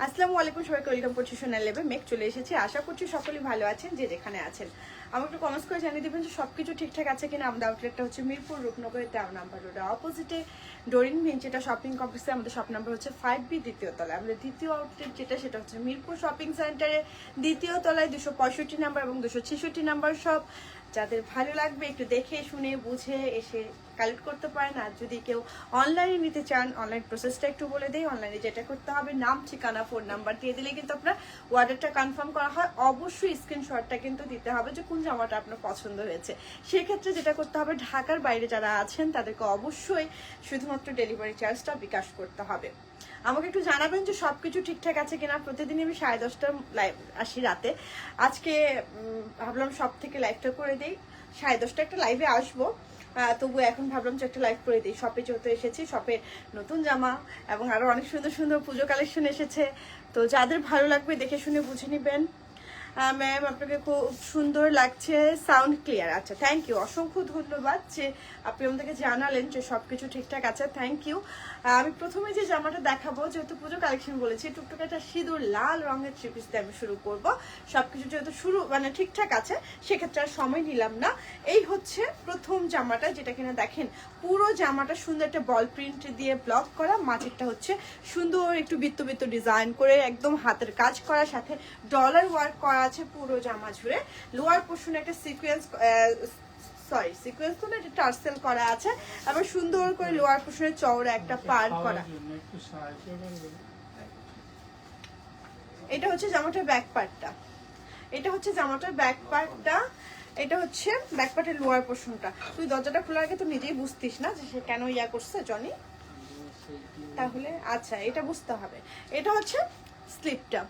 আসসালামু আলাইকুম, সবাইকে ওয়েলকাম করছি সোনার লেবে। মেক চলে এসেছি, আশা করছি সকলেই ভালো আছেন যে যেখানে আছেন। আমাকে একটু কমেন্টস করে জানিয়ে দেবেন যে সবকিছু ঠিকঠাক আছে কিনা। আমাদের আউটলেটটা হচ্ছে মিরপুর রূপনগরের 13 নাম্বার রোডে অপোজিটে ডোরিন ভিঞ্চ, যেটা শপিং কমপ্লেক্সে। আমাদের শপ নাম্বার হচ্ছে 5B, দ্বিতীয় তলায়। আমাদের দ্বিতীয় আউটলেট সেটা হচ্ছে মিরপুর শপিং সেন্টারে দ্বিতীয় তলায় 265 নাম্বার এবং 266 নাম্বার শপ। যাদের ভালো লাগবে একটু দেখে শুনে বুঝে এসে কালেক্ট করতে পারেন। আর যদি কেউ অনলাইনে নিতে চান, অনলাইন প্রসেসটা একটু বলে দেই। অনলাইনে যেটা করতে হবে, নাম, ঠিকানা, ফোন নাম্বার দিয়ে দিলে কিন্তু আপনার অর্ডারটা কনফার্ম করা হয়। অবশ্যই স্ক্রিনশটটা কিন্তু দিতে হবে যে কোন জামাটা আপনার পছন্দ হয়েছে। সেক্ষেত্রে যেটা করতে হবে, ঢাকার বাইরে যারা আছেন তাদেরকে অবশ্যই শুধুমাত্র ডেলিভারি চার্জটা বিকাশ করতে হবে। আমাকে একটু জানাবেন যে সবকিছু ঠিকঠাক আছে কিনা। প্রতিদিনই আমি 10:30 লাইভ আসি রাতে। আজকে ভাবলাম সব থেকে লাইভটা করে দিই। 10:30 একটা লাইভে আসবো, তবু এখন ভাবলাম যে একটা লাইভ করে দিই। শপে যেহেতু এসেছি, শপে নতুন জামা এবং আরো অনেক সুন্দর সুন্দর পুজো কালেকশন এসেছে। তো যাদের ভালো লাগবে দেখে শুনে বুঝে নেবেন। ম্যাম, আপনাকে খুব সুন্দর লাগছে, সাউন্ড ক্লিয়ার। আচ্ছা, থ্যাংক ইউ, অসংখ্য ধন্যবাদ যে আপনি আমাদেরকে জানালেন যে সবকিছু ঠিকঠাক আছে। Thank you. আমি প্রথমে যে জামাটা দেখাবো, যেহেতু পুজো কালেকশন বলেছি, টুকটুক একটা সিঁদুর লাল রঙের থ্রি পিস দিয়ে আমি শুরু করব। সবকিছু যেহেতু ঠিকঠাক আছে, সেক্ষেত্রে আর সময় নিলাম না। এই হচ্ছে প্রথম জামাটা, যেটা কিনা দেখেন পুরো জামাটা সুন্দর একটা বল প্রিন্ট দিয়ে ব্লক করা। মাঝেরটা হচ্ছে সুন্দর একটু বৃত্ত বৃত্ত ডিজাইন করে একদম হাতের কাজ করা, সাথে ডলার ওয়ার্ক করা আছে পুরো জামা জুড়ে। লোয়ার পোর্শনে একটা সিকোয়েন্স তো না, এটা টার্সেল করা আছে। আবার সুন্দর করে লোয়ার পোর্শনে চওড়া একটা পার করা। এটা হচ্ছে জামাটার ব্যাক পার্টটা। এটা হচ্ছে ব্যাক পার্টের লোয়ার পোর্শনটা। তুই দরজাটা খোলার আগে তো নিজেই বুঝতিস না যে সে কেন ইয়া করছে জনি, তাহলে আচ্ছা এটা বুঝতে হবে। এটা হচ্ছে স্লিপটা।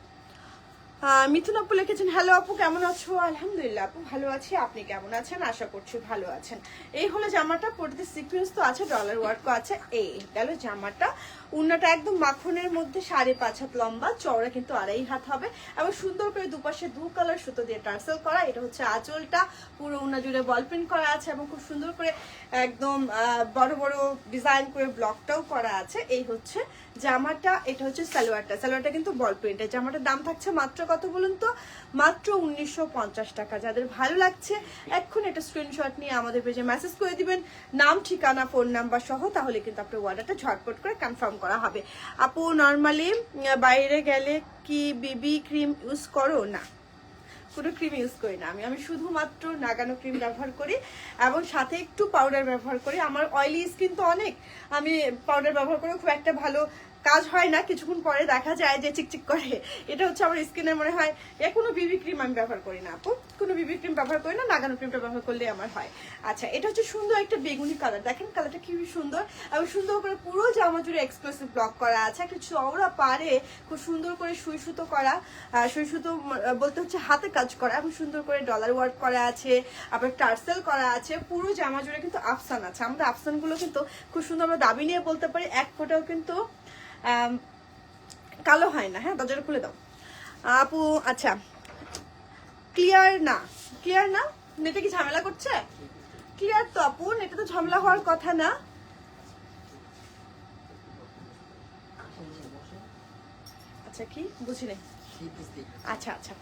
মিথুন আপু লিখেছেন, হ্যালো আপু, কেমন আছো? আলহামদুলিল্লাহ আপু, ভালো আছি। আপনি কেমন আছেন? আশা করছি ভালো আছেন। এই হলো জামাটা, পড়তে সিকোয়েন্স তো আছে, ডলার ওয়ার্কও আছে। এই গেল জামাটা। উন্নাটা একদম মাখনের মধ্যে 5.5 হাত লম্বা, চওড়া কিন্তু 2.5 হাত হবে এবং সুন্দর করে দুপাশে 2 কালার সুতো দিয়ে টার্সেল করা। এটা হচ্ছে আঁচলটা, পুরো উন্না জুড়ে বল প্রিন্ট করা আছে এবং খুব সুন্দর করে একদম বড় বড় ডিজাইন করে ব্লকটাও করা আছে। এই হচ্ছে জামাটা। এটা হচ্ছে সালোয়ারটা কিন্তু বল প্রিন্টের। জামাটার দাম থাকছে মাত্র কত বলুন তো? মাত্র 1950 টাকা। যাদের ভালো লাগছে এখন একটা স্ক্রিনশট নিয়ে আমাদের পেজে মেসেজ করে দিবেন, নাম, ঠিকানা, ফোন নাম্বার সহ। তাহলে কিন্তু আপনার অর্ডারটা ঝটপট করে কনফার্ম করা হবে। আপু, নর্মালি বাইরে গেলে কি বিবি ক্রিম ইউজ করো? না, কোনো ক্রিম ইউজ করি না আমি শুধুমাত্র নাগানো ক্রিম ব্যবহার করি এবং সাথে একটু পাউডার ব্যবহার করি। আমার অয়েলি স্কিন তো অনেক, আমি পাউডার ব্যবহার করে খুব একটা ভালো কাজ হয় না, কিছুক্ষণ পরে দেখা যায় যে চিকচিক করে। এটা হচ্ছে আমার স্কিনের মনে হয়। কোনো বিবি ক্রিম আমি ব্যবহার করি না আপু, কোনো বিবি ক্রিম ব্যবহার করি না, নাগানো ক্রিমটা ব্যবহার করলে আমার হয়। আচ্ছা, এটা হচ্ছে সুন্দর একটা বেগুনি কালার। দেখেন কালারটা খুবই সুন্দর এবং সুন্দর করে পুরো জামা জুড়ে এক্সক্লুসিভ ব্লক করা আছে। একটা চওড়া পারে খুব সুন্দর করে সুই সুতো করা, সুই সুতো বলতে হচ্ছে হাতে কাজ করা এবং সুন্দর করে ডলার ওয়ার্ক করা আছে, আবার টার্সেল করা আছে। পুরো জামা জুড়ে কিন্তু আফসান আছে। আমাদের আফসানগুলো কিন্তু খুব সুন্দর, আমরা দাবি নিয়ে বলতে পারি, এক ফোঁটাও কিন্তু কালো হয় না। হ্যাঁ, দরজাটা খুলে দাও আপু। আচ্ছা, ক্লিয়ার না, নেটে কি ঝামেলা করছে? ক্লিয়ার তো আপু, নেটে তো ঝামেলা হওয়ার কথা না। আচ্ছা, কি বুঝি নাই। আচ্ছা,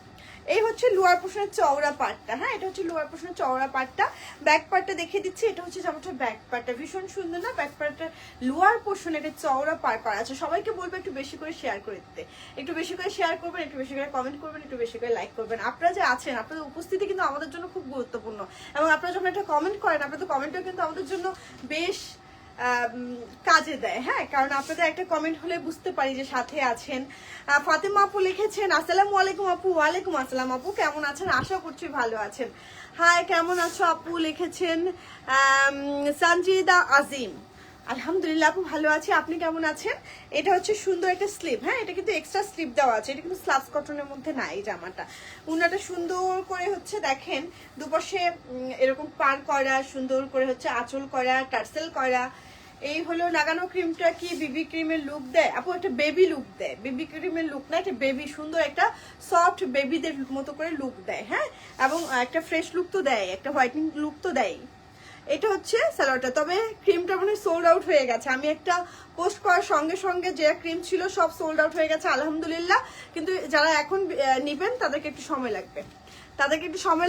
এই হচ্ছে লোয়ার পোর্শনের চওড়া পার্টটা। হ্যাঁ, এটা হচ্ছে লোয়ার পোর্শনের চওড়া পার্টটা। ব্যাক পার্টটা দেখিয়ে দিচ্ছি। এটা হচ্ছে জামাটার ব্যাক পার্টটা, ভীষণ সুন্দর না? ব্যাক পার্টটা লোয়ার পোর্শনে এটা চওড়া পার করা আছে। সবাইকে বলবো একটু বেশি করে শেয়ার করে দিতে, একটু বেশি করে শেয়ার করবেন, একটু বেশি করে কমেন্ট করবেন, একটু বেশি করে লাইক করবেন। আপনারা যে আছেন, আপনাদের উপস্থিতি কিন্তু আমাদের জন্য খুব গুরুত্বপূর্ণ এবং আপনারা যখন একটা কমেন্ট করেন, আপনাদের কমেন্টও কিন্তু আমাদের জন্য বেশ কাজে দেয়। হ্যাঁ, কারণ আপনাদের একটা কমেন্ট হলে বুঝতে পারি যে সাথে আছেন। ফাতেমা আপু লিখেছেন, আসসালামু আলাইকুম আপু। ওয়ালাইকুম আসসালাম আপু, কেমন আছেন? আশা করছি ভালো আছেন। হাই, কেমন আছো আপু? লিখেছেন সঞ্জিদা আজিম। আলহামদুলিল্লাহ আপু, ভালো আছি। আপনি কেমন আছেন? এটা হচ্ছে সুন্দর একটা স্লিভ। হ্যাঁ, এটা কিন্তু এক্সট্রা স্লিভ দেওয়া আছে, এটা কিন্তু স্লাবস কটনের মধ্যে না এই জামাটা। উন্নাটা সুন্দর করে হচ্ছে দেখেন দুপাশে এরকম পার করা, সুন্দর করে হচ্ছে আঁচল করা, টার্সেল করা। এই হলো নাগানো ক্রিমটা কি বিবি ক্রিমের লুক দেয় আপু? একটা বেবি লুক দেয়, বেবি ক্রিমের লুক না, এটা বেবি, সুন্দর একটা সফট বেবিদের মতো করে লুক দেয়। হ্যাঁ, এবং একটা ফ্রেশ লুক তো দেয়, একটা হোয়াইটনিং লুক তো দেয়। এটা হচ্ছে সালোয়ারটা। তবে ক্রিমটা মানে সোল্ড আউট হয়ে গেছে, আমি একটা পোস্ট করার সঙ্গে সঙ্গে যে ক্রিম ছিল সব সোল্ড আউট হয়ে গেছে আলহামদুলিল্লাহ। কিন্তু যারা এখন নিবেন তাদেরকে একটু সময়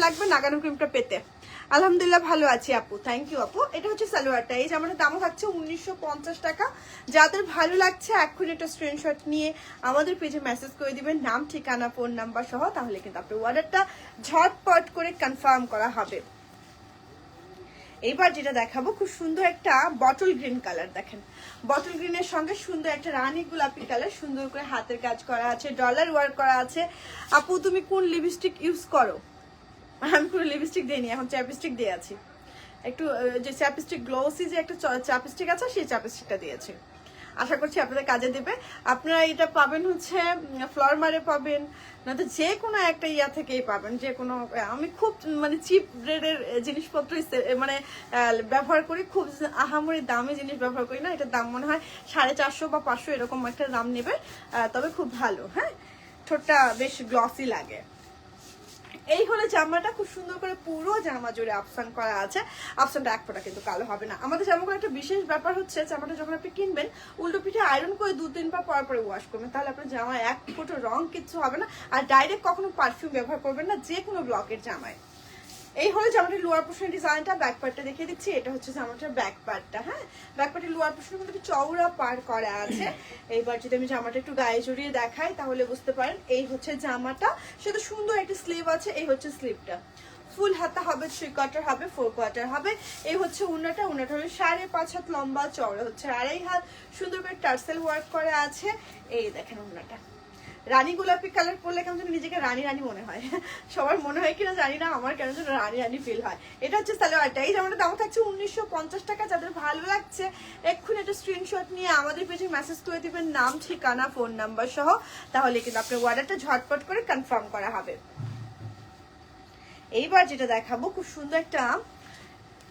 লাগবে, নাগানো ক্রিমটা পেতে। আলহামদুলিল্লাহ ভালো আছি আপু, থ্যাংক ইউ আপু। এটা হচ্ছে সালোয়ারটা, এই জামাটার দামও থাকছে 1950 টাকা। যাদের ভালো লাগছে এখন একটা স্ক্রিনশট নিয়ে আমাদের পেজে মেসেজ করে দিবেন নাম, ঠিকানা, ফোন নাম্বার সহ, তাহলে কিন্তু আপনার অর্ডারটা ঝটপট করে কনফার্ম করা হবে। এইবার যেটা দেখাবো খুব সুন্দর একটা বটল গ্রিন কালার, দেখেন বটল গ্রিনের সঙ্গে সুন্দর একটা রানী গোলাপি কালার, সুন্দর করে হাতের কাজ করা আছে, ডলার ওয়ার্ক করা আছে। আপু তুমি কোন লিপস্টিক ইউজ করো? আমি কোনো লিপস্টিক দিইনি, এখন চ্যাপস্টিক দিয়ে আছি। একটু যে চ্যাপস্টিক গ্লোসি যে একটা চ্যাপস্টিক আছে সেই চ্যাপস্টিকটা দিয়েছি, আশা করছি আপনাদের কাজে দেবে। আপনারা এটা পাবেন হচ্ছে ফ্লোরমারে পাবেন, নয়তো যে কোনো একটা ইয়া থেকেই পাবেন, যে কোনো। আমি খুব মানে চিপ রেটের জিনিসপত্র মানে ব্যবহার করি, খুব আহামরি দামি জিনিস ব্যবহার করি না। এটার দাম মনে হয় 450 বা 500 এরকম একটা দাম নেবে, তবে খুব ভালো। হ্যাঁ, ঠোঁটটা বেশ গ্লসি লাগে। এই হলো জামাটা, খুব সুন্দর করে পুরো জামা জুড়ে আফসান করা আছে। আফসানটা এক ফোঁটা কিন্তু কালো হবে না। আমাদের জামাগুলো একটা বিশেষ ব্যাপার হচ্ছে, জামাটা যখন আপনি কিনবেন উল্টো পিঠে আয়রন করে 2-3 বার পর পরে ওয়াশ করবেন, তাহলে আপনার জামা এক ফোঁটা রং কিচ্ছু হবে না। আর ডাইরেক্ট কখনো পারফিউম ব্যবহার করবেন না যে কোনো ব্লকের জামায়। এই হলো জামাটির লোয়ার পোর্শনের ডিজাইনটা। ব্যাক পার্টটা দেখিয়ে দিচ্ছি, এটা হচ্ছে জামাটার ব্যাক পার্টটা। হ্যাঁ, ব্যাক পার্টের লোয়ার পোর্শনের মধ্যে চওড়া পার করা আছে। এইবার যদি আমি জামাটা একটু গায়ে জড়িয়ে দেখাই তাহলে বুঝতে পারেন, এই হচ্ছে জামাটা, সেটা সুন্দর একটা স্লিভ আছে। এই হচ্ছে স্লিভটা, ফুল হাতা হবে, 3 কোয়ার্টার হবে, 4 কোয়ার্টার হবে। এই হচ্ছে উন্নাটা হলো 5.5 হাত লম্বা, চওড়া হচ্ছে 2.5 হাত, সুন্দর করে টার্সেল ওয়ার্ক করা আছে। এই দেখেন উন্নাটা রানী গোলাপি কালার পরলে কেমন যেন নিজেকে রানী রানী মনে হয়, সবার মনে হয় কিনা জানি না, আমার কেন যেন রানী রানী ফিল হয়। এটা হচ্ছে সালোয়ারটা। এই জামাটার দাম থাকছে 1950 টাকা। যাদের ভালো লাগছে এক্ষুনি একটা স্ক্রিনশট নিয়ে আমাদের পেজে মেসেজ করে দিবেন নাম, ঠিকানা, ফোন নাম্বার সহ, তাহলে কিন্তু আপনার অর্ডারটা ঝটপট করে কনফার্ম করা হবে। এইবার যেটা দেখাবো খুব সুন্দর একটা,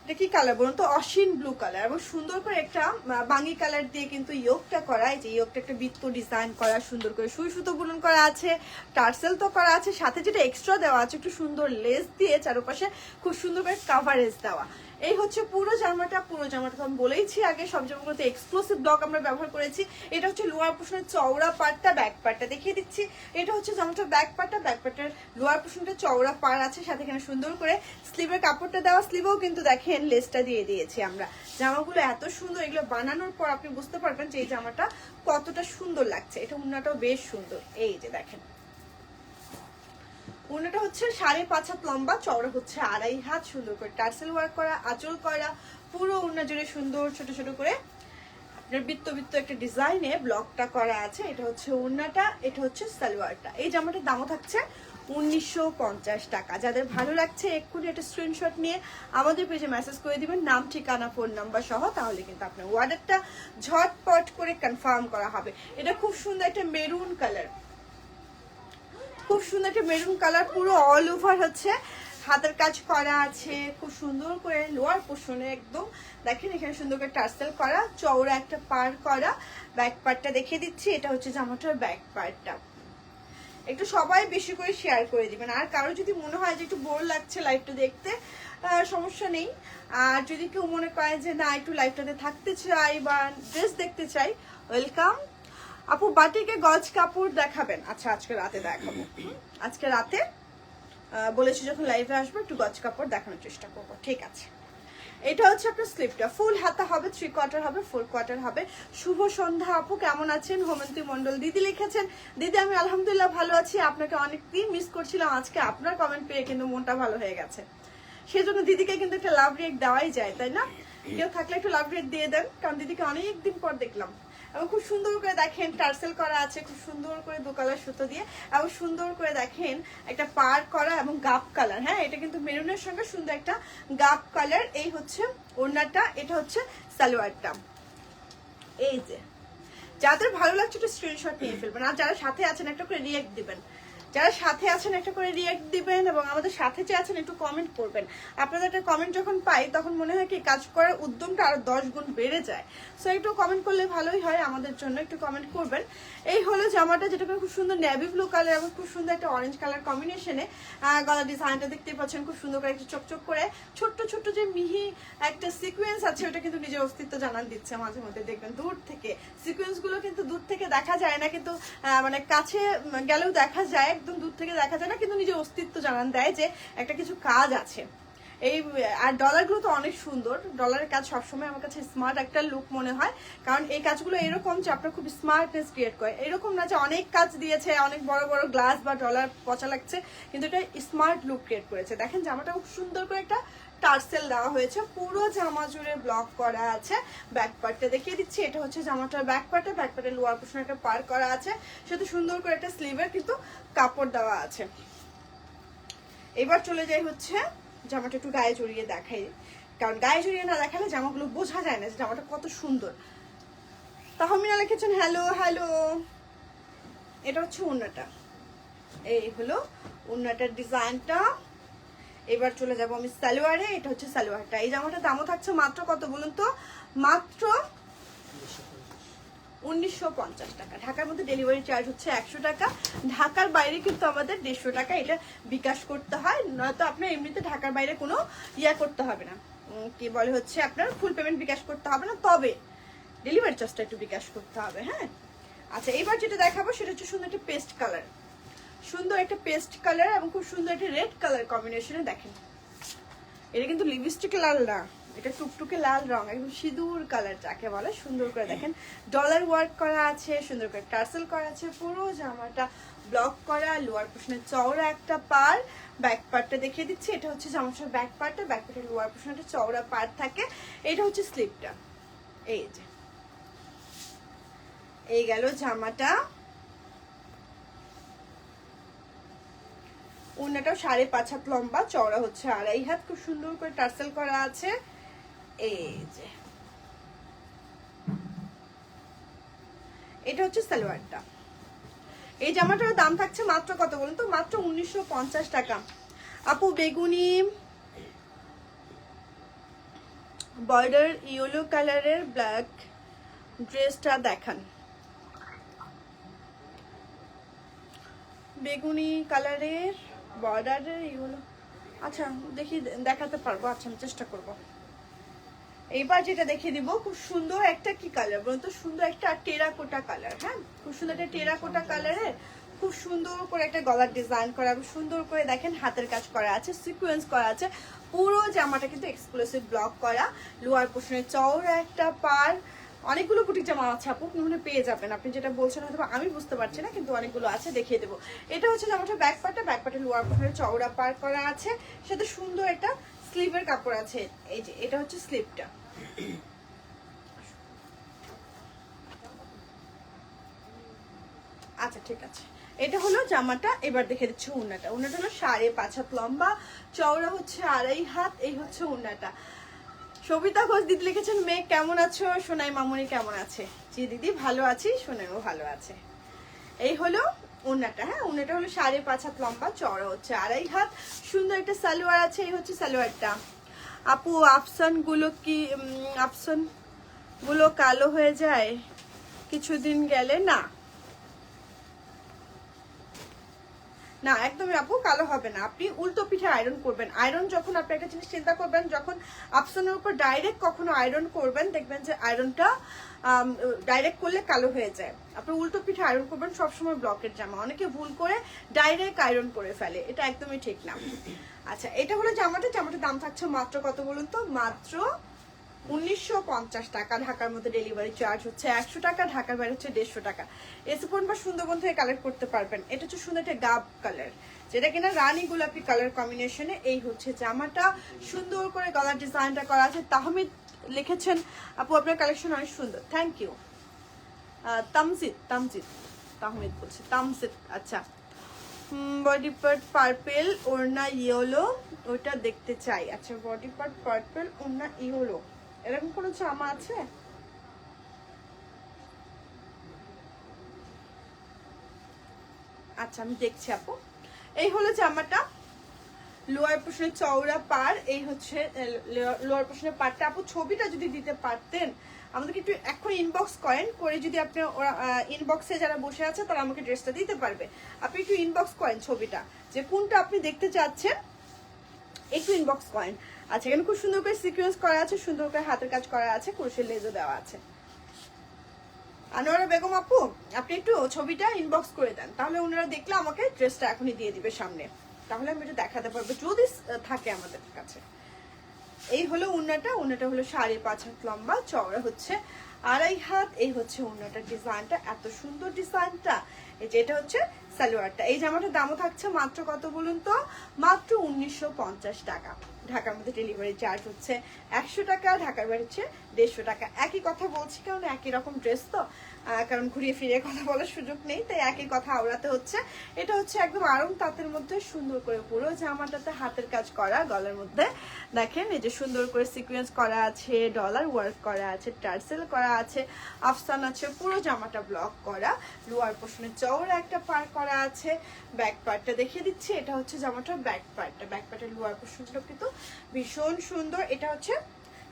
এটা কি কালার বলুন তো, অসীন ব্লু কালার, এবং সুন্দর করে একটা বাঙ্গি কালার দিয়ে কিন্তু ইয়োগটা করা। এই যে ইয়োগটা একটা বৃত্ত ডিজাইন করা, সুন্দর করে সুই সুতো বুনন করা আছে, টার্সেল তো করা আছে, সাথে যেটা এক্সট্রা দেওয়া আছে একটু সুন্দর লেস দিয়ে চারপাশে খুব সুন্দর করে কাভারেজ দেওয়া। এই হচ্ছে পুরো জামাটা। পুরো জামাটা তো আমি বলেইছি আগে, সব জামাগুলোতে এক্সক্লুসিভ ব্লক আমরা ব্যবহার করেছি। এটা হচ্ছে লোয়ার পোর্শনের চওড়া পার্টটা, ব্যাক পার্টটা দেখিয়ে দিচ্ছি। এটা হচ্ছে জামাটার ব্যাক পার্টটা, ব্যাক পার্টের লোয়ার পোর্শনটা চওড়া পার আছে, সাথে এখানে সুন্দর করে স্লিভের কাপড়টা দেওয়া, স্লিভেও কিন্তু দেখেন লেসটা দিয়ে দিয়েছি আমরা। জামাগুলো এত সুন্দর, এগুলো বানানোর পর আপনি বুঝতে পারবেন যে এই জামাটা কতটা সুন্দর লাগছে। এটা উন্নাটাও বেশ সুন্দর, এই যে দেখেন উন্নাটা হচ্ছে 5.5 হাত লম্বা, চওড়া হচ্ছে 2.5 হাত, সুন্দর করে টার্সেল ওয়ার্ক করা, আঁচল করা, পুরো উন্না জুড়ে সুন্দর ছোট ছোট করে বৃত্ত বৃত্ত একটা ডিজাইনে ব্লকটা করা আছে। এটা হচ্ছে উন্নাটা, এটা হচ্ছে সালোয়ারটা। এই জামাটার দামও থাকছে 1950 টাকা। যাদের ভালো লাগছে এক্ষুনি একটা স্ক্রিনশট নিয়ে আমাদের পেজে মেসেজ করে দিবেন নাম, ঠিকানা, ফোন নাম্বার সহ, তাহলে কিন্তু আপনার অর্ডারটা ঝটপট করে কনফার্ম করা হবে। এটা খুব সুন্দর একটা মেরুন কালার, খুব সুন্দর একটা মেরুন কালার, পুরো অল ওভার হচ্ছে হাতের কাজ করা আছে, খুব সুন্দর করে লোয়ার পোর্শনে একদম দেখেন এখানে সুন্দর করে টার্সেল করা, চওড়া একটা পার করা। ব্যাক পার্টটা দেখিয়ে দিচ্ছি, এটা হচ্ছে জামাটার ব্যাক পার্টটা। একটু সবাই বেশি করে শেয়ার করে দিবেন। আর কারো যদি মনে হয় যে একটু বোর লাগছে লাইভটা দেখতে, সমস্যা নেই। আর যদি কেউ মনে করে যে না একটু লাইভটাতে থাকতে চাই বা ড্রেস দেখতে চাই, ওয়েলকাম। আপু বাটিকে গজ কাপড় দেখাবেন? আচ্ছা আজকে রাতে দেখাবো, আজকে রাতে বলেছি যখন লাইভে আসবো একটু গজ কাপড় দেখানোর চেষ্টা করবো, ঠিক আছে। এটা হচ্ছে আপনার স্লিভটা, ফুল হাতা হবে, 3 কোয়ার্টার হবে, 4 কোয়ার্টার হবে। শুভ সন্ধ্যা আপু, কেমন আছেন? হোমন্তী মন্ডল দিদি লিখেছেন, দিদি আমি আলহামদুলিল্লাহ ভালো আছি, আপনাকে অনেকদিন মিস করছিলাম, আজকে আপনার কমেন্ট পেয়ে কিন্তু মনটা ভালো হয়ে গেছে। সেজন্য দিদিকে কিন্তু একটা লাভ রিয়েক্ট দেওয়াই যায়, তাই না? কেউ থাকলে একটু লাভ রিয়েক্ট দিয়ে দেন, কারণ দিদিকে অনেকদিন পর দেখলাম। এবং খুব সুন্দর করে দেখেন টার্সেল করা আছে, খুব সুন্দর করে 2 কালার সুতো দিয়ে, এবং সুন্দর করে দেখেন একটা পার করা এবং গাপ কালার। হ্যাঁ, এটা কিন্তু মেরুনের সঙ্গে সুন্দর একটা গাপ কালার। এই হচ্ছে ওড়নাটা, এটা হচ্ছে সালোয়ারটা। এই যে যাদের ভালো লাগছে একটু স্ক্রিনশট নিয়ে ফেলবেন, আর যারা সাথে আছেন একটা করে রিয়েক্ট দিবেন। যারা সাথে আছেন একটা করে রিয়াক্ট দিবেন, এবং আমাদের সাথে যে আছেন একটু কমেন্ট করবেন। আপনাদের একটা কমেন্ট যখন পাই তখন মনে হয় কি কাজ করার উদ্যমটা আরো 10 গুণ বেড়ে যায়। সো একটু কমেন্ট করলে ভালোই হয় আমাদের জন্য, একটু কমেন্ট করবেন। এই হলো জামাটা, যেটা খুব সুন্দর নেভি ব্লু কালার এবং খুব সুন্দর একটা অরেঞ্জ কালার কম্বিনেশনে। গলার ডিজাইনটা দেখতে পাচ্ছেন খুব সুন্দর করে একটু চকচক করে ছোট্ট ছোট্ট যে মিহি একটা সিকোয়েন্স আছে, ওটা কিন্তু নিজের অস্তিত্ব জানান দিচ্ছে। মাঝে মধ্যে দেখবেন দূর থেকে সিকোয়েন্স গুলো কিন্তু দূর থেকে দেখা যায় না, কিন্তু মানে কাছে গেলেও দেখা যায়, একদম দূর থেকে দেখা যায় না, কিন্তু নিজের অস্তিত্ব জানান দেয় যে একটা কিছু কাজ আছে। এই আর ডলারগুলো তো অনেক সুন্দর, ডলারের কাজ সবসময় আমার কাছে স্মার্ট একটা লুক মনে হয়, কারণ এই কাজগুলো এরকম যে আপনার খুব স্মার্টনেস ক্রিয়েট করে। এরকম না যে অনেক কাজ দিয়েছে, অনেক বড় বড় গ্লাস বা ডলার পচা লাগছে, কিন্তু এটা স্মার্ট লুক ক্রিয়েট করেছে। দেখেন জামাটা খুব সুন্দর করে একটা টার্সেল দেওয়া হয়েছে, পুরো জামা জুড়ে ব্লক করা আছে। ব্যাক পার্টটা দেখিয়ে দিচ্ছি, এটা হচ্ছে জামাটার ব্যাক পার্টে, ব্যাক পার্টের লোয়ার পোর্শনে একটা পার করা আছে, সাথে সুন্দর করে একটা স্লিভের কিন্তু কাপড় দেওয়া আছে। এবার চলে যাই হচ্ছে জামাটা একটু গায়ে জড়িয়ে দেখাই, কারণ গায়ে জড়িয়ে না দেখালে জামাগুলো বোঝা যায় না যে জামাটা কত সুন্দর। তাহমিনা লিখেছেন হ্যালো হ্যালো। এটা হচ্ছে ওড়নাটা, এই হলো ওড়নাটার ডিজাইনটা। এবার চলে যাবো আমি সালোয়ারে। এটা হচ্ছে সালোয়ারটা। এই জামাটার দামও থাকছে মাত্র কত বলুন তো, মাত্র 1950 টাকা। ঢাকার মধ্যে ডেলিভারি চার্জ হচ্ছে 100 টাকা, ঢাকার বাইরে কিন্তু আমাদের 150 টাকা এটা বিকাশ করতে হয়, নয়তো আপনার এমনিতে ঢাকার বাইরে কোনো ইয়া করতে হবে না, কি বলে হচ্ছে আপনার ফুল পেমেন্ট বিকাশ করতে হবে না, তবে ডেলিভারি চার্জটা একটু বিকাশ করতে হবে। হ্যাঁ আচ্ছা, এবার যেটা দেখাবো সেটা হচ্ছে সুন্দর একটা পেস্ট কালার, সুন্দর একটা পেস্ট কালার এবং খুব সুন্দর একটা রেড কালার কম্বিনেশনে। দেখেন এটা কিন্তু লিপস্টিক লাল না, এটা টুকটুকে লাল রং, একদম সিঁদুর কালার যাকে বলে। সুন্দর করে দেখেন ডলার ওয়ার্ক করা আছে, সুন্দর করে টার্সেল করা আছে, পুরো জামাটা ব্লক করা, লোয়ার পোর্শনে চওড়া একটা পার, ব্যাক পার্টটা দেখিয়ে দিচ্ছি। এটা হচ্ছে জামাটার ব্যাক পার্টটা, ব্যাক পার্টের লোয়ার পোর্শনে একটা চওড়া পার থাকে। এটা হচ্ছে স্লিপটা, এই যে এই গেল জামাটা। ওড়নাটাও 5.5 হাত লম্বা, চওড়া হচ্ছে 2.5 হাত, খুব সুন্দর করে টার্সেল করা আছে। এই যে এটা হচ্ছে সালোয়ারটা। এই জামাটার দাম থাকছে মাত্র কত বলুন তো, মাত্র 1950 টাকা। আপু বেগুনি বর্ডার ইয়েলো কালারের ব্ল্যাক ড্রেসটা দেখান। বেগুনি কালারের বর্ডারের ইয়েলো, আচ্ছা দেখি দেখাতে পারবো, আচ্ছা আমি চেষ্টা করবো। এইবার যেটা দেখিয়ে দিব খুব সুন্দর একটা কি কালার বলুন তো, সুন্দর একটা টেরাকোটা কালার। হ্যাঁ খুব সুন্দর একটা টেরাকোটা কালারের, খুব সুন্দর করে একটা গলার ডিজাইন করা, সুন্দর করে দেখেন হাতের কাজ করা আছে, সিকোয়েন্স করা আছে, পুরো জামাটা কিন্তু এক্সক্লুসিভ ব্লক করা, লোয়ার পোর্শনে চওড়া একটা পার। অনেকগুলো বুটিক জামা আছে আপু, মানে পেয়ে যাবেন, আপনি যেটা বলছেন হয়তো আমি বুঝতে পারছি না, কিন্তু অনেকগুলো আছে, দেখিয়ে দেবো। এটা হচ্ছে জামাটা ব্যাক পার্টটা, ব্যাক পার্টের লোয়ার পোর্শনে চওড়া পার করা আছে, সাথে সুন্দর একটা স্লিভের কাপড় আছে। এই যে এটা হচ্ছে স্লিভটা। আচ্ছা ঠিক আছে, এটা হলো জামাটা। এবার দেখে দিচ্ছি ওড়নাটা। ওড়নাটা হলো 5.5 হাত লম্বা, চওড়া হচ্ছে 2.5 হাত। এই হচ্ছে ওড়নাটা। সবিতা ঘোষ দিদি লিখেছেন মেয়ে কেমন আছো, সোনাই মামুনি কেমন আছে? জি দিদি ভালো আছি, সোনাইও ভালো আছে। এই হলো ওড়নাটা। হ্যাঁ ওড়নাটা হলো 5.5 হাত লম্বা, চওড়া হচ্ছে 2.5 হাত, সুন্দর একটা সালোয়ার আছে। এই হচ্ছে সালোয়ারটা। আপু আফসান গুলো কি আফসান গুলো কালো হয়ে যায় কিছুদিন গেলে? না না একদমই আপু কালো হবে না, আপনি উল্টো পিঠে আয়রন করবেন। আয়রন যখন আপনি একটা জিনিস চিন্তা করবেন, যখন আফসানের উপর ডাইরেক্ট কখনো আয়রন করবেন, দেখবেন যে আয়রনটা ডাইরেক্ট করলে কালো হয়ে যায়। আপনি উল্টো পিঠে আয়রন করবেন সবসময় ব্লকের জামা, অনেকে ভুল করে ডাইরেক্ট আয়রন করে ফেলে, এটা একদমই ঠিক না। আচ্ছা এটা হলো জামাটা। জামাটার দাম থাকছে মাত্র কত বলুন তো, মাত্র 1950 টাকা। ঢাকার মধ্যে ডেলিভারি চার্জ হচ্ছে 100 টাকা, ঢাকার বাইরে হচ্ছে 150 টাকা। এসিফোন বা সুন্দরবন থেকে কালেক্ট করতে পারবেন। এটা হচ্ছে সুন্দর একটা গাব কালার, যেটা কিনা রানী গোলাপি কালার কম্বিনেশনে। এই হচ্ছে জামাটা, সুন্দর করে গলার ডিজাইনটা করা আছে। তাহমিদ লিখেছেন আপু আপনার কালেকশন অনেক সুন্দর, থ্যাংক ইউ। তামজিদ তাহমিদ বলছে তামজিদ। আচ্ছা বডি পার্ট পার্পেল ওড়না ইয়েলো, ওটা দেখতে চাই। আচ্ছা বডি পার্ট পার্পেল ওড়না ইয়েলো, এরকম কোনো জামা আছে? আচ্ছা আমি দেখছি আপু। এই হলো জামাটা, লোয়ার পোর্শনের চওড়া পার, এই হচ্ছে লোয়ার পোর্শনের পারটা। আপু ছবিটা যদি দিতে পারতেন আমাদেরকে একটু এখন ইনবক্স করেন, করে যদি আপনি ইনবক্সে যারা বসে আছে তারা আমাকে ড্রেসটা দিতে পারবে। আপনি একটু ইনবক্স করেন ছবিটা, যে কোনটা আপনি দেখতে চাচ্ছেন, একটু ইনবক্স করেন। আচ্ছা এখানে খুব সুন্দর করে সিকোয়েন্স করা আছে, সুন্দর করে হাতের কাজ করা আছে, কুরুশের লেজও দেওয়া আছে। আনোয়ারা বেগম আপু আপনি একটু ছবিটা ইনবক্স করে দেন, তাহলে ওনারা দেখলে আমাকে ড্রেসটা এখনই দিয়ে দিবে সামনে, তাহলে আমি এটা দেখাতে পারবো যদি থাকে আমাদের কাছে। এই হলো উন্নাটা, উন্নাটা হলো 5.5 হাত লম্বা, চওড়া হচ্ছে 2.5 হাত। এই হচ্ছে উন্নাটার ডিজাইনটা, এত সুন্দর ডিজাইনটা। এই যে এটা হচ্ছে সালোয়ারটা। এই জামাটার দামও থাকছে মাত্র কত বলুন তো, মাত্র 1950 টাকা। ঢাকার মধ্যে ডেলিভারি চার্জ হচ্ছে 100 টাকা, ঢাকার বাইরে হচ্ছে 150 টাকা। একই কথা বলছি কারণ একই রকম ড্রেস তো, কারণ ঘুরিয়ে ফিরিয়ে কথা বলার সুযোগ নেই, তাই একই কথা আওড়াতে হচ্ছে। এটা হচ্ছে একদম আরাম তাঁতের মধ্যে সুন্দর করে পুরো জামাটাতে হাতের কাজ করা, গলার মধ্যে দেখেন এই যে সুন্দর করে সিকোয়েন্স করা আছে, ডলার ওয়ার্ক করা আছে, টার্সেল করা আছে, আফসান আছে, পুরো জামাটা ব্লক করা। লোয়ার পোর্শনে চওড়া একটা পার করা আছে। ব্যাক পার্টটা দেখিয়ে দিচ্ছি, এটা হচ্ছে জামাটার ব্যাক পার্টটা। ব্যাক পার্টের লোয়ার পোর্শনটা কিন্তু ভীষণ সুন্দর। এটা হচ্ছে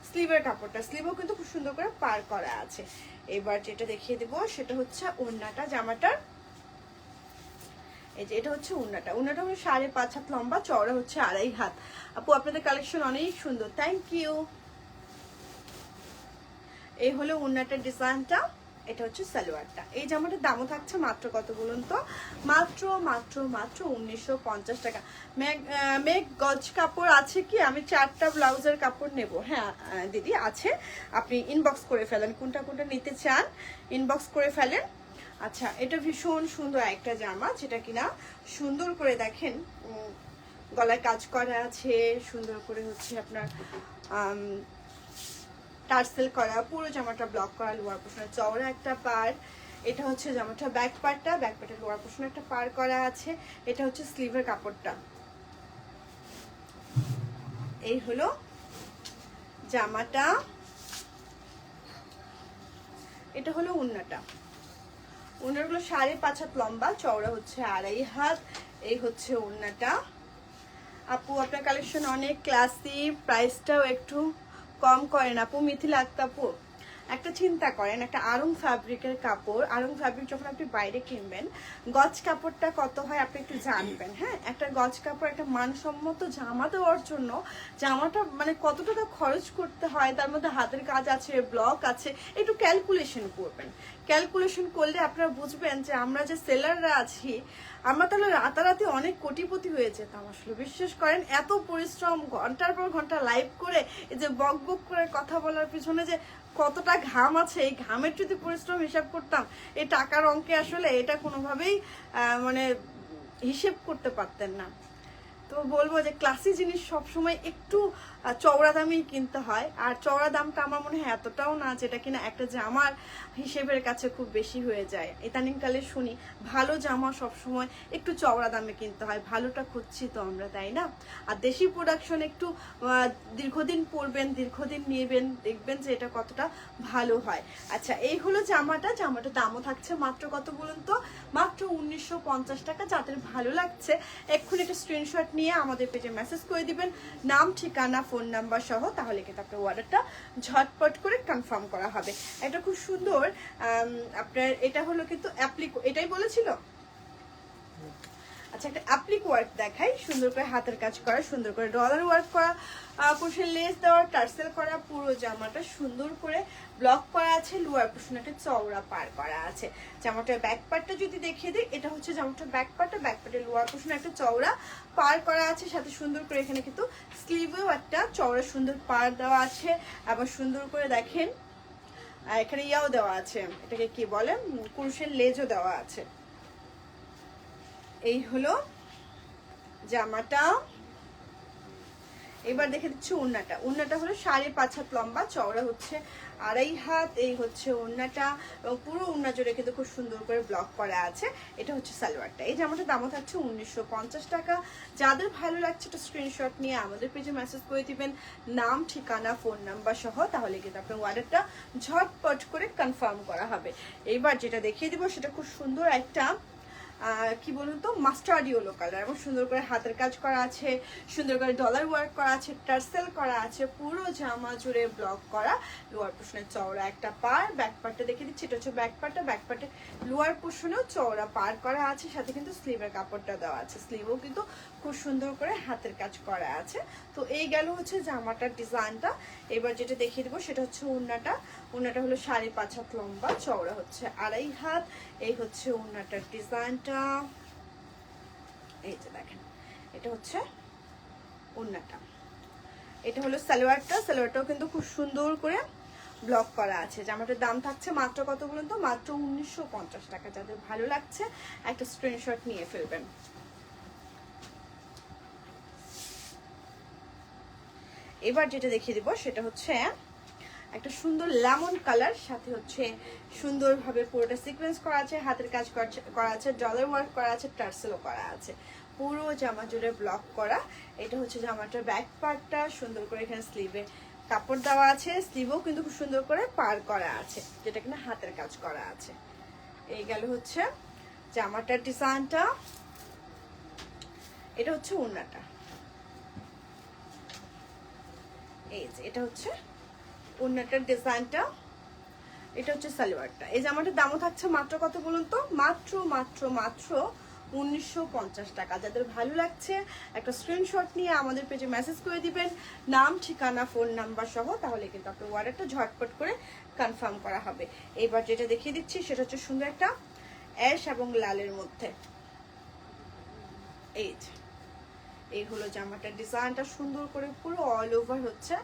স্লিভের কাপড়টা, স্লিভও কিন্তু খুব সুন্দর করে পার করা আছে। এবার যেটা দেখিয়ে দেবো সেটা হচ্ছে ওড়নাটা জামাটার। এই যে এটা হচ্ছে ওড়নাটা, ওড়নাটা হলো 5.5 হাত লম্বা, চওড়া হচ্ছে 2.5 হাত। আপু আপনাদের কালেকশন অনেক সুন্দর, থ্যাংক ইউ। এই হলো ওড়নাটার ডিজাইনটা, এটা হচ্ছে সালোয়ারটা। এই জামাটার দামও থাকছে মাত্র কত বলুন তো, মাত্র মাত্র মাত্র 1950 টাকা। মেঘ গজ কাপড় আছে কি? আমি 4টা ব্লাউজের কাপড় নেব। হ্যাঁ দিদি আছে, আপনি ইনবক্স করে ফেলেন কোনটা কোনটা নিতে চান, ইনবক্স করে ফেলেন। আচ্ছা এটা ভীষণ সুন্দর একটা জামা, যেটা কিনা সুন্দর করে দেখেন গলায় কাজ করা আছে, সুন্দর করে হচ্ছে আপনার টার্সেল করা, পুরো জামাটা ব্লক করা, লোয়ার পোর্শনে চওড়া একটা পার। এটা হচ্ছে জামাটা ব্যাক পার্টটা, ব্যাক পার্টের লোয়ার পোর্শনে একটা পার করা আছে। এটা হচ্ছে স্লিভের কাপড়টা। এই হলো জামাটা, এটা হলো ওড়নাটা। ওড়নাগুলো 5.5 হাত লম্বা, চওড়া হচ্ছে 2.5 হাত। এই হচ্ছে ওড়নাটা। আপু আপনার কালেকশন অনেক ক্লাসি, প্রাইসটাও একটু কম করেন আপু। মিথিলা আপু একটা চিন্তা করেন, একটা আরং ফ্যাব্রিকের কাপড়, আরং ফ্যাব্রিক যখন আপনি বাইরে কিনবেন গজ কাপড়টা কত হয় আপনি একটু জানবেন। হ্যাঁ একটা গজ কাপড় একটা মানসম্মত জামা দেওয়ার জন্য জামাটা মানে কত টাকা খরচ করতে হয়, তার মধ্যে হাতের কাজ আছে, ব্লক আছে, একটু ক্যালকুলেশন করবেন। ক্যালকুলেশন করলে আপনারা বুঝবেন যে আমরা যে সেলাররা আছি আমরা তাহলে রাতারাতি অনেক কোটিপতি হয়ে যেতাম। আসলে বিশ্বাস করেন এত পরিশ্রম, ঘন্টার পর ঘন্টা লাইভ করে এই যে বক বক করে কথা বলার পিছনে যে কতটা ঘাম আছে, এই ঘামের যদি পরিশ্রম হিসাব করতাম এই টাকার অঙ্কে আসলে এটা কোনোভাবেই মানে হিসেব করতে পারতেন না। তো বলবো যে ক্লাসি জিনিস সবসময় একটু চওড়া দামেই কিনতে হয়, আর চওড়া দামটা আমার মনে হয় এতটাও না যেটা কিনা একটা জামার হিসেবের কাছে খুব বেশি হয়ে যায়। ইদানিংকালে শুনি ভালো জামা সবসময় একটু চওড়া দামে কিনতে হয়, ভালোটা খুঁজছি তো আমরা, তাই না? আর দেশি প্রোডাকশন একটু দীর্ঘদিন পরবেন, দীর্ঘদিন নেবেন, দেখবেন যে এটা কতটা ভালো হয়। আচ্ছা এই হলো জামাটা, জামাটার দামও থাকছে মাত্র কত বলুন তো, মাত্র 1950 টাকা। যাদের ভালো লাগছে এক্ষুনি একটা স্ক্রিনশট নিয়ে আমাদের পেজে মেসেজ করে দিবেন, নাম ঠিকানা ফোন নাম্বার সহ, তাহলে কিন্তু আপনার অর্ডারটা ঝটপট করে কনফার্ম করা হবে। এটা খুব সুন্দর আপনার, এটা হলো কিন্তু এটাই বলেছিল। আচ্ছা একটা অ্যাপ্লিক ওয়ার্ক দেখাই, সুন্দর করে হাতের কাজ করা, সুন্দর করে ডলার ওয়ার্ক করা, কুশন লেস দেওয়া, টার্সেল করা, পুরো জামাটা সুন্দর করে ব্লক করা আছে, লোয়ার পোর্শনে একটা চওড়া পার করা আছে। জামাটার ব্যাক পার্টটা যদি দেখিয়ে দিই, এটা হচ্ছে জামাটার ব্যাক পার্টটা, ব্যাক পার্টের লোয়ার পোর্শনে একটা চওড়া পার করা আছে, সাথে সুন্দর করে এখানে কিন্তু স্লিভেও একটা চওড়া সুন্দর পার দেওয়া আছে। আবার সুন্দর করে দেখেন এখানে ইয়াও দেওয়া আছে, এটাকে কি বলে, কুরুশের লেজও দেওয়া আছে। এই হলো জামাটা। এবার দেখে দিচ্ছি ওড়নাটা। ওড়নাটা হলো 5.5 হাত লম্বা, চওড়া হচ্ছে 2.5 হাত। এই হচ্ছে ওড়নাটা, এবং পুরো ওড়না জুড়ে কিন্তু খুব সুন্দর করে ব্লক করা আছে। এটা হচ্ছে সালোয়ারটা। এই জামাটার দামও থাকছে 1950 টাকা। যাদের ভালো লাগছে একটা স্ক্রিনশট নিয়ে আমাদের পেজে মেসেজ করে দিবেন, নাম ঠিকানা ফোন নাম্বার সহ, তাহলে কিন্তু আপনার অর্ডারটা ঝটপট করে কনফার্ম করা হবে। এইবার যেটা দেখিয়ে দিব সেটা খুব সুন্দর একটা কি বলুন তো মাস্টার্ড ইয়েলো কালার, এবং সুন্দর করে হাতের কাজ করা আছে, সুন্দর করে ডলার ওয়ার্ক করা আছে, টার্সেল করা আছে, পুরো জামা জুড়ে ব্লক করা, লোয়ার পোর্শনে চওড়া একটা পার, ব্যাক পার্টটা দেখে দিচ্ছি, এটা হচ্ছে ব্যাক পার্টটা, ব্যাক পার্টে লোয়ার পোর্শনেও চওড়া পার করা আছে, সাথে কিন্তু স্লিভের কাপড়টা দেওয়া আছে, স্লিভও কিন্তু খুব সুন্দর করে হাতের কাজ করা আছে। তো এই গেল হচ্ছে জামাটার ডিজাইনটা। এবার যেটা দেখিয়ে দেবো সেটা হচ্ছে ওড়নাটা। ওড়নাটা হলো 5.5 হাত লম্বা, চওড়া হচ্ছে 2.5 হাত। এই হচ্ছে ওড়নাটার ডিজাইনটা, এই যে দেখেন এটা হচ্ছে ওড়নাটা। এটা হলো সালোয়ারটা, সালোয়ারটাও কিন্তু খুব সুন্দর করে ব্লক করা আছে। জামাটার দাম থাকছে মাত্র কত বলুন তো, মাত্র 1950 টাকা। যাদের ভালো লাগছে একটা স্ক্রিনশট নিয়ে ফেলবেন। এবার যেটা দেখিয়ে দিব সেটা হচ্ছে একটা সুন্দর লেমন কালার, সাথে হচ্ছে সুন্দরভাবে পুরোটা সিকোয়েন্স করা আছে, হাতের কাজ করা আছে, ডলার ওয়ার্ক করা আছে, টার্সেলও করা আছে, পুরো জামা জুড়ে ব্লক করা। এটা হচ্ছে জামাটার ব্যাক পার্টটা, সুন্দর করে এখানে স্লিভে কাপড় দেওয়া আছে, স্লিভও কিন্তু খুব সুন্দর করে পার করা আছে, যেটা কিনা হাতের কাজ করা আছে। এই গেল হচ্ছে জামাটার ডিজাইনটা। এটা হচ্ছে ওড়নাটা, এই যে এটা হচ্ছে ওড়নাটার ডিজাইনটা। এটা হচ্ছে সালোয়ারটা। এই জামাটার দামও থাকছে মাত্র কত বলুন তো, মাত্র মাত্র মাত্র 1950 টাকা। যাদের ভালো লাগছে একটা স্ক্রিনশট নিয়ে আমাদের পেজে মেসেজ করে দিবেন, নাম, ঠিকানা, ফোন নাম্বার সহ, তাহলে কিন্তু আপনার অর্ডারটা ঝটপট করে কনফার্ম করা হবে। এবার যেটা দেখিয়ে দিচ্ছি সেটা হচ্ছে সুন্দর একটা অ্যাশ এবং লালের মধ্যে। এই হলো জামাটার ডিজাইনটা, সুন্দর করে পুরো অল ওভার হচ্ছে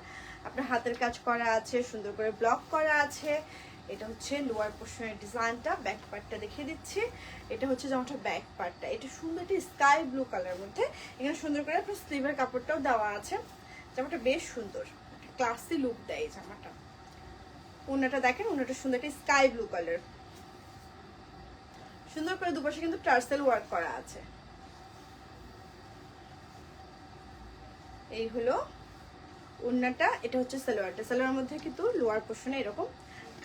আপনার হাতের কাজ করা আছে, সুন্দর করে ব্লক করা আছে। এটা হচ্ছে লোয়ার পোর্শনের ডিজাইনটা। ব্যাক পার্টটা দেখিয়ে দিচ্ছি, এটা হচ্ছে জামাটা ব্যাক পার্টটা। এটা সুন্দর একটি স্কাই ব্লু কালার মধ্যে, এখানে সুন্দর করে আপনার স্লিভের কাপড়টাও দেওয়া আছে। জামাটা বেশ সুন্দর, ক্লাসি লুক দেয় এই জামাটা। ওড়নাটা দেখেন, ওড়নাটা সুন্দর একটা স্কাই ব্লু কালার, সুন্দর করে দুপাশে কিন্তু টার্সেল ওয়ার্ক করা আছে। এই হলো ওড়নাটা। এটা হচ্ছে সালোয়ারটা, সালোয়ারের মধ্যে কিন্তু লোয়ার পোর্শনে এরকম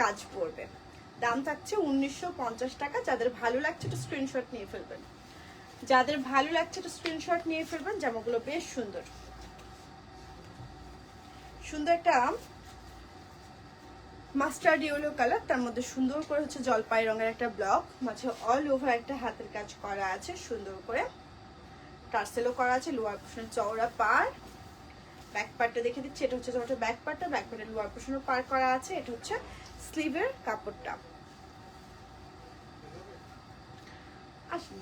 কাজ পড়বে। দাম থাকছে 1950 টাকা। যাদের ভালো লাগছে একটা স্ক্রিনশট নিয়ে ফেলবেন, যাদের ভালো লাগছে একটা স্ক্রিনশট নিয়ে ফেলবেন। জামাগুলো বেশ সুন্দর, সুন্দর একটা মাস্টার্ড ইয়েলো কালার, তার মধ্যে সুন্দর করে হচ্ছে জলপাই রঙের একটা ব্লক, মাঝে অল ওভার একটা হাতের কাজ করা আছে, সুন্দর করে টার্সেলও করা আছে, লোয়ার পোর্শন চওড়া পার। ব্যাক পার্টটা দেখে দিচ্ছি, এটা হচ্ছে তোমার ব্যাক পার্টটা, ব্যাক পার্টের লোয়ার পোর্শনও পার করা আছে। এটা হচ্ছে স্লিভের কাপড়টা। আসুন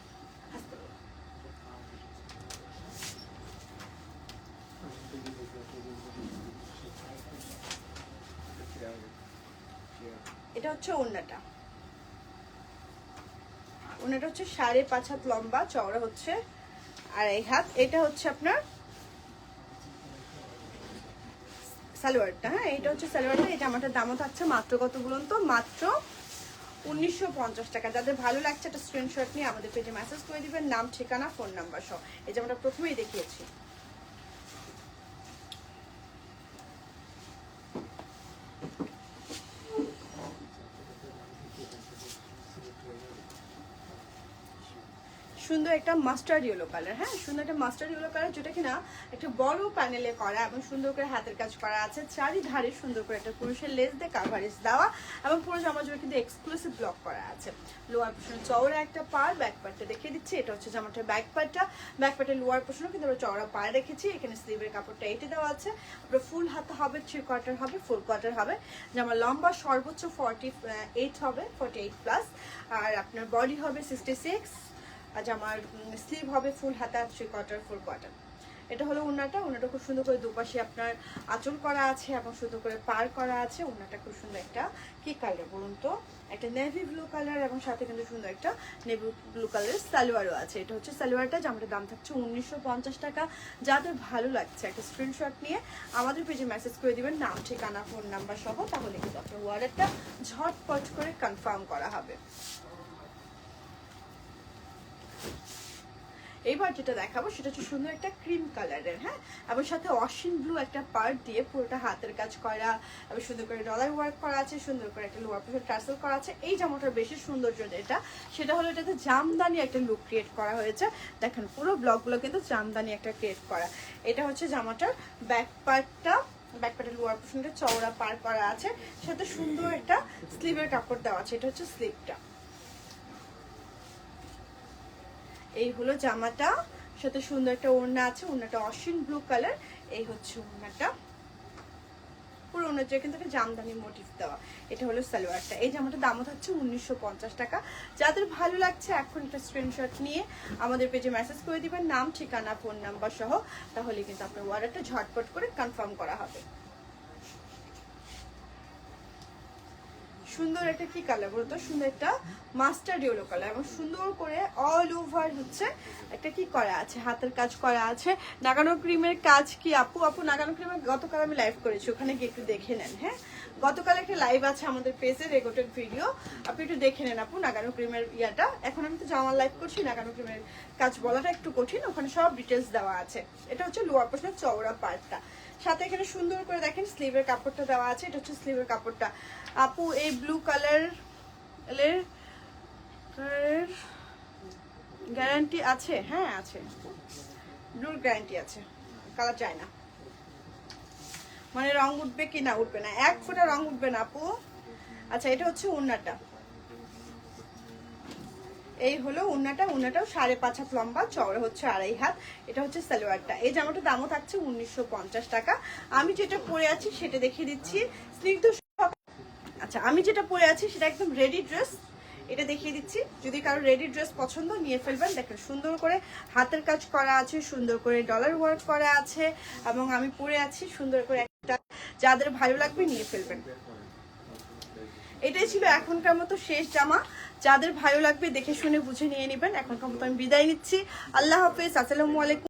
এটা হচ্ছে ওড়নাটা। ওড়নাটা হচ্ছে 5.5 হাত লম্বা, চওড়া হচ্ছে 2.5 হাত। এটা হচ্ছে আপনার সালোয়ারটা। হ্যাঁ, এটা হচ্ছে সালোয়ারটা। এটা আমাদের দামও থাকছে মাত্র কত বলুন তো, মাত্র 1950 টাকা। যাদের ভালো লাগছে একটা স্ক্রিনশট নিয়ে আমাদের পেজে মেসেজ করে দিবেন, নাম, ঠিকানা, ফোন নাম্বার সহ। এই যে আমরা প্রথমেই দেখিয়েছি। সুন্দর একটা মাস্টার্ড ইয়েলো কালার। হ্যাঁ, সুন্দর একটা মাস্টার্ড ইয়েলো কালার, যেটা কিনা একটা বড় প্যানেলে করা এবং সুন্দর করে হাতের কাজ করা আছে। চারিধারে সুন্দর করে একটা পুরুষের লেস দিয়ে কাভারেজ দেওয়া এবং পুরো জামা জুড়ে কিন্তু এক্সক্লুসিভ ব্লক করা আছে। লোয়ার পোর্শন চওড়া একটা পার, ব্যাক পার্টটা দেখিয়ে দিচ্ছি, এটা হচ্ছে জামাটার ব্যাক পার্টটা। ব্যাক পার্টের লোয়ার পোর্শনও কিন্তু আমরা চওড়া পার রেখেছি। এখানে স্লিভের কাপড়টা এঁটে দেওয়া আছে। আপনার ফুল হাত হবে, 3 কোয়ার্টার হবে, 4 কোয়ার্টার হবে। জামা লম্বা সর্বোচ্চ 48 হবে, 48 প্লাস। আর আপনার বডি হবে 66। আজ আমার স্লিভ হবে ফুল হাতা, 3 কোয়ার্টার, 4 কোয়ার্টার। এটা হলো ওড়নাটা। ওড়নাটা খুব সুন্দর করে দুপাশে আপনার আঁচল করা আছে এবং সুন্দর করে পার করা আছে। ওড়নাটা খুব সুন্দর একটা কি কালার বলুন তো, একটা নেভি ব্লু কালার এবং সাথে কিন্তু সুন্দর একটা নেভি ব্লু কালারের সালোয়ারও আছে। এটা হচ্ছে সালোয়ারটা, জামাটার দাম থাকছে 1950 টাকা। যাদের ভালো লাগছে একটা স্ক্রিনশট নিয়ে আমাদের পেজে মেসেজ করে দিবেন, নাম, ঠিকানা, ফোন নাম্বার সহ, তাহলে কিন্তু আপনার অর্ডারটা ঝটপট করে কনফার্ম করা হবে। এইবার যেটা দেখাবো সেটা হচ্ছে সুন্দর একটা ক্রিম কালারের, হ্যাঁ, এবং সাথে অশ্বিন ব্লু একটা পার্ট দিয়ে পুরোটা হাতের কাজ করা এবং সুন্দর করে ডলার ওয়ার্ক করা আছে, সুন্দর করে একটা লোয়ার পোর্শন টার্সেল করা আছে। এই জামাটার বেশি সৌন্দর্য যেটা সেটা হলো এটাতে জামদানি একটা লুক ক্রিয়েট করা হয়েছে। দেখেন পুরো ব্লকগুলো কিন্তু জামদানি একটা ক্রিয়েট করা। এটা হচ্ছে জামাটার ব্যাক পার্টটা, ব্যাক পার্টের লোয়ার পোর্শনটা চওড়া পার করা আছে, সাথে সুন্দর একটা স্লিভের কাপড় দেওয়া আছে। এটা হচ্ছে স্লিভটা। এই হলো জামাটা, সাথে সুন্দর একটা ওড়না আছে, ওড়নাটা অশ্বিন ব্লু কালার। এই হচ্ছে ওড়নাটা, পুরো ওড়নাটা কিন্তু একটা জামদানি মোটিভ দেওয়া। এটা হলো সালোয়ারটা। এই জামাটার দাম হচ্ছে 1950 টাকা। যাদের ভালো লাগছে এখন একটা স্ক্রিনশট নিয়ে আমাদের পেজে মেসেজ করে দিবেন, নাম, ঠিকানা, ফোন নাম্বার সহ, তাহলে কিন্তু আপনার অর্ডারটা ঝটপট করে কনফার্ম করা হবে। সুন্দর একটা কি কালার বলতো, সুন্দর একটা মাস্টার্ড ইয়েলো কালার, এবং সুন্দর করে অল ওভার হচ্ছে একটা কি করা আছে, হাতের কাজ করা আছে। নাগানো ক্রিমের কাজ কি আপু? আপু নাগানো ক্রিমের গতকাল আমি লাইভ করেছি, ওখানে গিয়ে একটু দেখে নেন। হ্যাঁ, গতকাল একটা লাইভ আছে আমাদের পেজে, রেকর্ডেড ভিডিও, আপনি একটু দেখে নেন আপু নাগানো ক্রিমের ইয়াটা। এখন আমি তো জামার লাইভ করছি, নাগানো ক্রিমের কাজ বলাটা একটু কঠিন, ওখানে সব ডিটেলস দেওয়া আছে। এটা হচ্ছে লোয়ার পোর্শনের চওড়া পার্টটা, সাথে এখানে সুন্দর করে দেখেন স্লিভের কাপড়টা দেওয়া আছে। এটা হচ্ছে স্লিভের কাপড়টা। আপু এই ব্লু কালার গ্যারান্টি আছে? হ্যাঁ আছে, ব্লুর গ্যারান্টি আছে, কালার চাই না। মানে রং উঠবে কি না? উঠবে না, এক ফোঁটা রং উঠবে না আপু। আচ্ছা, এটা হচ্ছে ওড়নাটা। এই হলো ওড়নাটা, ওড়নাটাও 5.5 হাত লম্বা, চওড়া হচ্ছে 2.5 হাত। এটা হচ্ছে সালোয়ারটা। এই জামাটার দামও থাকছে 1950 টাকা। আমি যেটা পরে আছি সেটা দেখিয়ে দিচ্ছি। স্নিগ্ধ, আচ্ছা আমি যেটা পরে আছি সেটা একদম রেডি ড্রেস, এটা দেখিয়ে দিচ্ছি। যদি কারো রেডি ড্রেস পছন্দ নিয়ে ফেলবেন। দেখেন সুন্দর করে হাতের কাজ করা আছে, সুন্দর করে ডলার ওয়ার্ক করা আছে, এবং আমি পরে আছি সুন্দর করে একটা। যাদের ভালো লাগবে নিয়ে ফেলবেন। এটাই ছিল এখনকার মতো শেষ জামা। যাদের ভালো লাগবে দেখে শুনে বুঝে নিয়ে নেবেন। এখনকার মতো আমি বিদায় নিচ্ছি। আল্লাহ হাফেজ, আসসালামু আলাইকুম।